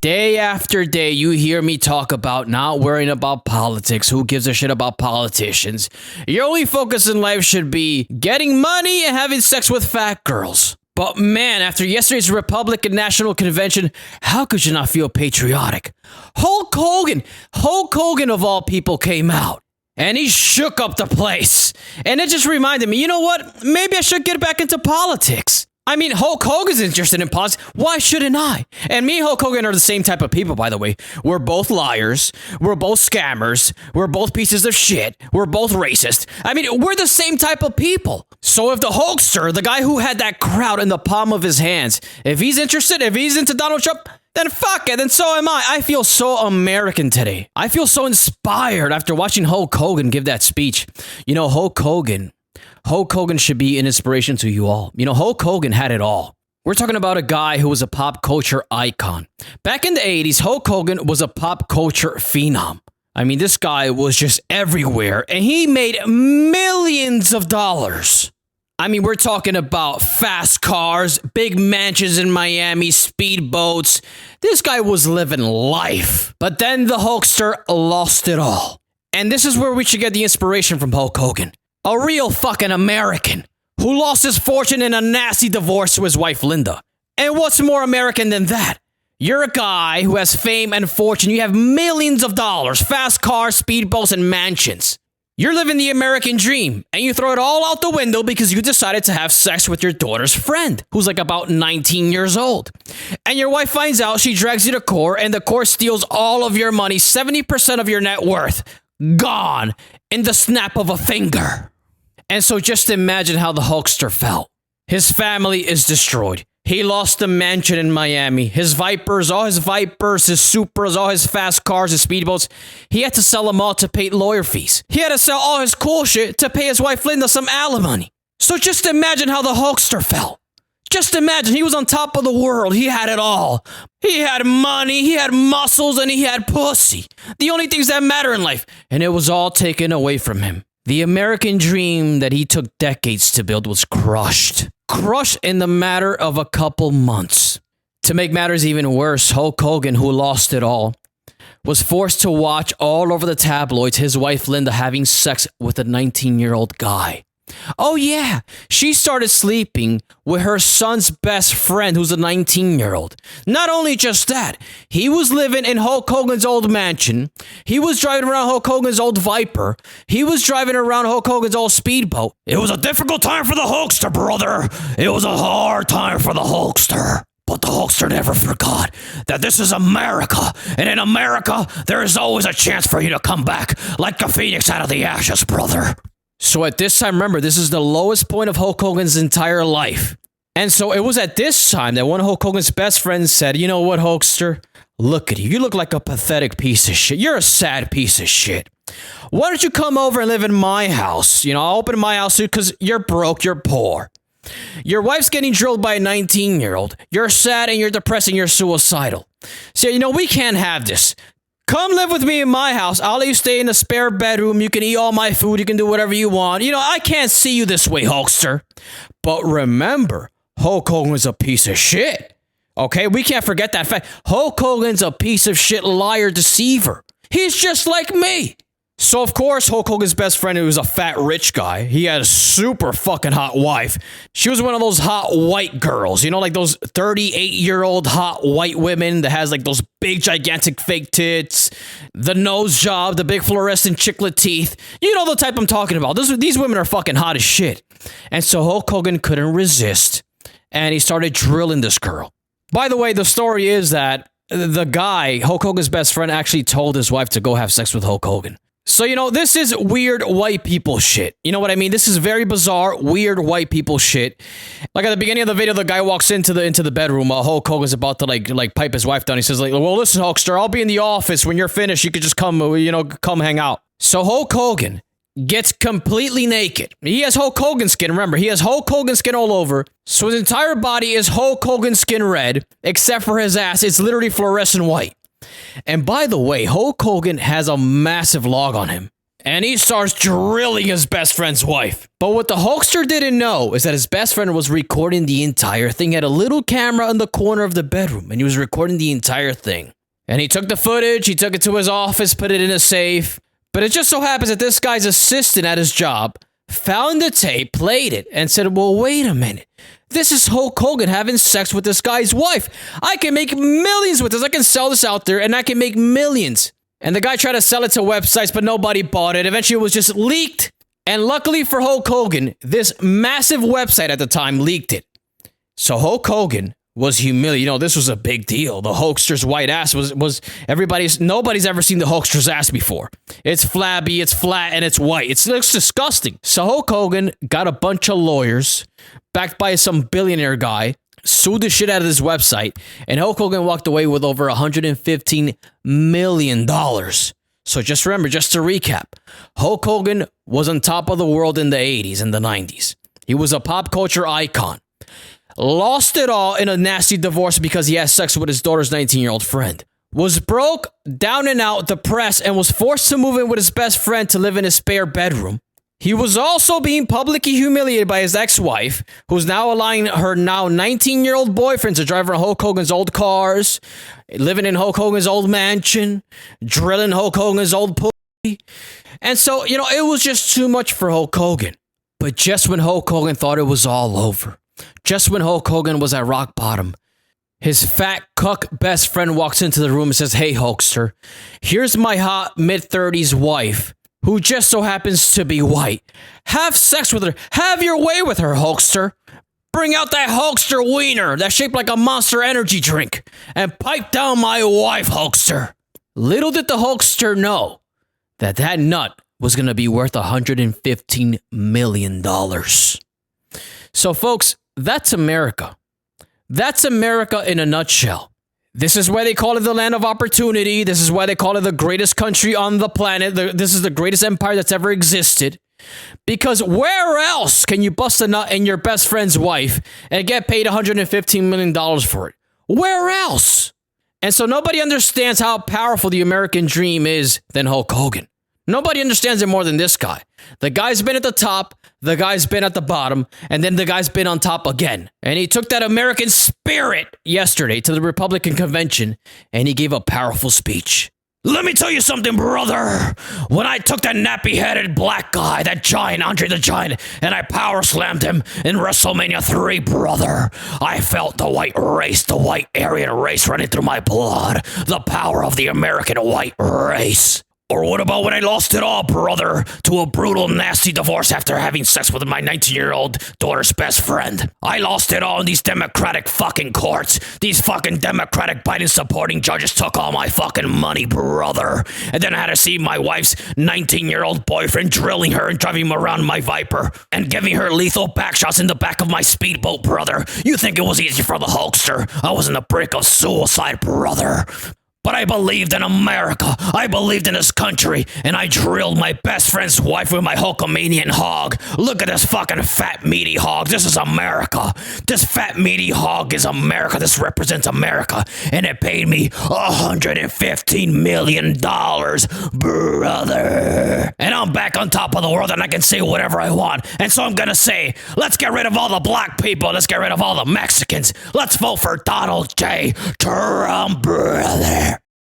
Day after day, you hear me talk about not worrying about politics. Who gives a shit about politicians? Your only focus in life should be getting money and having sex with fat girls. But man, after yesterday's Republican National Convention, how could you not feel patriotic? Hulk Hogan of all people came out. And he shook up the place. And it just reminded me, you know what? Maybe I should get back into politics. I mean, Hulk Hogan's interested in politics. Why shouldn't I? And me and Hulk Hogan are the same type of people, by the way. We're both liars. We're both scammers. We're both pieces of shit. We're both racist. I mean, we're the same type of people. So if the Hulkster, the guy who had that crowd in the palm of his hands, if he's interested, if he's into Donald Trump, then fuck it, then so am I. I feel so American today. I feel so inspired after watching Hulk Hogan give that speech. You know, Hulk Hogan should be an inspiration to you all. You know, Hulk Hogan had it all. We're talking about a guy who was a pop culture icon. Back in the 80s, Hulk Hogan was a pop culture phenom. I mean, this guy was just everywhere, and he made millions of dollars. I mean, we're talking about fast cars, big mansions in Miami, speedboats. This guy was living life. But then the Hulkster lost it all. And this is where we should get the inspiration from Hulk Hogan. A real fucking American who lost his fortune in a nasty divorce to his wife, Linda. And what's more American than that? You're a guy who has fame and fortune. You have millions of dollars, fast cars, speedboats, and mansions. You're living the American dream, and you throw it all out the window because you decided to have sex with your daughter's friend, who's like about 19 years old. And your wife finds out, she drags you to court, and the court steals all of your money, 70% of your net worth, gone in the snap of a finger. And so just imagine how the Hulkster felt. His family is destroyed. He lost the mansion in Miami. His Vipers, all his Vipers, his Supras, all his fast cars, his speedboats. He had to sell them all to pay lawyer fees. He had to sell all his cool shit to pay his wife Linda some alimony. So just imagine how the Hulkster felt. Just imagine he was on top of the world. He had it all. He had money, he had muscles, and he had pussy. The only things that matter in life. And it was all taken away from him. The American dream that he took decades to build was crushed. Crushed in the matter of a couple months. To make matters even worse, Hulk Hogan, who lost it all, was forced to watch all over the tabloids his wife Linda having sex with a 19-year-old guy. Oh yeah, she started sleeping with her son's best friend who's a 19-year-old. Not only just that, he was living in Hulk Hogan's old mansion. He was driving around Hulk Hogan's old Viper. He was driving around Hulk Hogan's old speedboat. It was a difficult time for the Hulkster, brother. It was a hard time for the Hulkster. But the Hulkster never forgot that this is America. And in America, there is always a chance for you to come back like a phoenix out of the ashes, brother. So at this time, remember, this is the lowest point of Hulk Hogan's entire life. And so it was at this time that one of Hulk Hogan's best friends said, you know what, Hulkster? Look at you. You look like a pathetic piece of shit. You're a sad piece of shit. Why don't you come over and live in my house? You know, I'll open my house because you're broke, you're poor. Your wife's getting drilled by a 19-year-old. You're sad and you're depressed and you're suicidal. So, you know, we can't have this. Come live with me in my house. I'll let you stay in the spare bedroom. You can eat all my food. You can do whatever you want. You know, I can't see you this way, Hulkster. But remember, Hulk Hogan's a piece of shit. Okay, we can't forget that fact. Hulk Hogan's a piece of shit liar deceiver. He's just like me. So, of course, Hulk Hogan's best friend, who was a fat rich guy, he had a super fucking hot wife. She was one of those hot white girls, you know, like those 38-year-old hot white women that has like those big, gigantic fake tits, the nose job, the big fluorescent chiclet teeth. You know the type I'm talking about. These women are fucking hot as shit. And so Hulk Hogan couldn't resist, and he started drilling this girl. By the way, the story is that the guy, Hulk Hogan's best friend, actually told his wife to go have sex with Hulk Hogan. So, you know, this is weird white people shit. You know what I mean? This is very bizarre, weird white people shit. Like at the beginning of the video, the guy walks into the bedroom while Hulk Hogan's about to like pipe his wife down. He says like, well, listen, Hulkster, I'll be in the office. When you're finished, you could just come hang out. So Hulk Hogan gets completely naked. He has Hulk Hogan skin. Remember, he has Hulk Hogan skin all over. So his entire body is Hulk Hogan skin red, except for his ass. It's literally fluorescent white. And by the way, Hulk Hogan has a massive log on him. and he starts drilling his best friend's wife. But what the Hulkster didn't know is that his best friend was recording the entire thing. He had a little camera in the corner of the bedroom, and he was recording the entire thing. And he took the footage, he took it to his office, put it in a safe. But it just so happens that this guy's assistant at his job found the tape, played it, and said, well, wait a minute. This is Hulk Hogan having sex with this guy's wife. I can make millions with this. I can sell this out there, and I can make millions. And the guy tried to sell it to websites, but nobody bought it. Eventually, it was just leaked. And luckily for Hulk Hogan, this massive website at the time leaked it. So Hulk Hogan was humiliated. You know, this was a big deal. The Hulkster's white ass was nobody's ever seen the Hulkster's ass before. It's flabby, it's flat, and it's white. It looks disgusting. So Hulk Hogan got a bunch of lawyers, backed by some billionaire guy, sued the shit out of this website, and Hulk Hogan walked away with over $115 million. So just remember, just to recap, Hulk Hogan was on top of the world in the 80s and the 90s. He was a pop culture icon. Lost it all in a nasty divorce because he had sex with his daughter's 19-year-old friend. Was broke, down and out, depressed, and was forced to move in with his best friend to live in his spare bedroom. He was also being publicly humiliated by his ex-wife, who's now allowing her now 19-year-old boyfriend to drive around Hulk Hogan's old cars, living in Hulk Hogan's old mansion, drilling Hulk Hogan's old pussy. And so, you know, it was just too much for Hulk Hogan. But just when Hulk Hogan thought it was all over, just when Hulk Hogan was at rock bottom, his fat cuck best friend walks into the room and says, hey, Hulkster, here's my hot mid-30s wife, who just so happens to be white. Have sex with her. Have your way with her, Hulkster. Bring out that Hulkster wiener that's shaped like a Monster Energy drink and pipe down my wife, Hulkster. Little did the Hulkster know that that nut was going to be worth $115 million. So, folks, that's America. That's America in a nutshell. This is why they call it the land of opportunity. This is why they call it the greatest country on the planet. This is the greatest empire that's ever existed. Because where else can you bust a nut in your best friend's wife and get paid $115 million for it? Where else? And so nobody understands how powerful the American dream is than Hulk Hogan. Nobody understands it more than this guy. The guy's been at the top, the guy's been at the bottom, and then the guy's been on top again. And he took that American spirit yesterday to the Republican convention, and he gave a powerful speech. Let me tell you something, brother. When I took that nappy-headed black guy, that giant, Andre the Giant, and I power slammed him in WrestleMania 3, brother, I felt the white race, the white Aryan race running through my blood. The power of the American white race. Or what about when I lost it all, brother, to a brutal, nasty divorce after having sex with my 19-year-old daughter's best friend? I lost it all in these Democratic fucking courts. These fucking Democratic Biden-supporting judges took all my fucking money, brother. And then I had to see my wife's 19-year-old boyfriend drilling her and driving around my Viper and giving her lethal backshots in the back of my speedboat, brother. You think it was easy for the Hulkster? I was on the brink of suicide, brother. But I believed in America. I believed in this country. And I drilled my best friend's wife with my Hulkamanian hog. Look at this fucking fat, meaty hog. This is America. This fat, meaty hog is America. This represents America. And it paid me $115 million, brother. And I'm back on top of the world and I can say whatever I want. And so I'm going to say, let's get rid of all the black people. Let's get rid of all the Mexicans. Let's vote for Donald J. Trump, brother.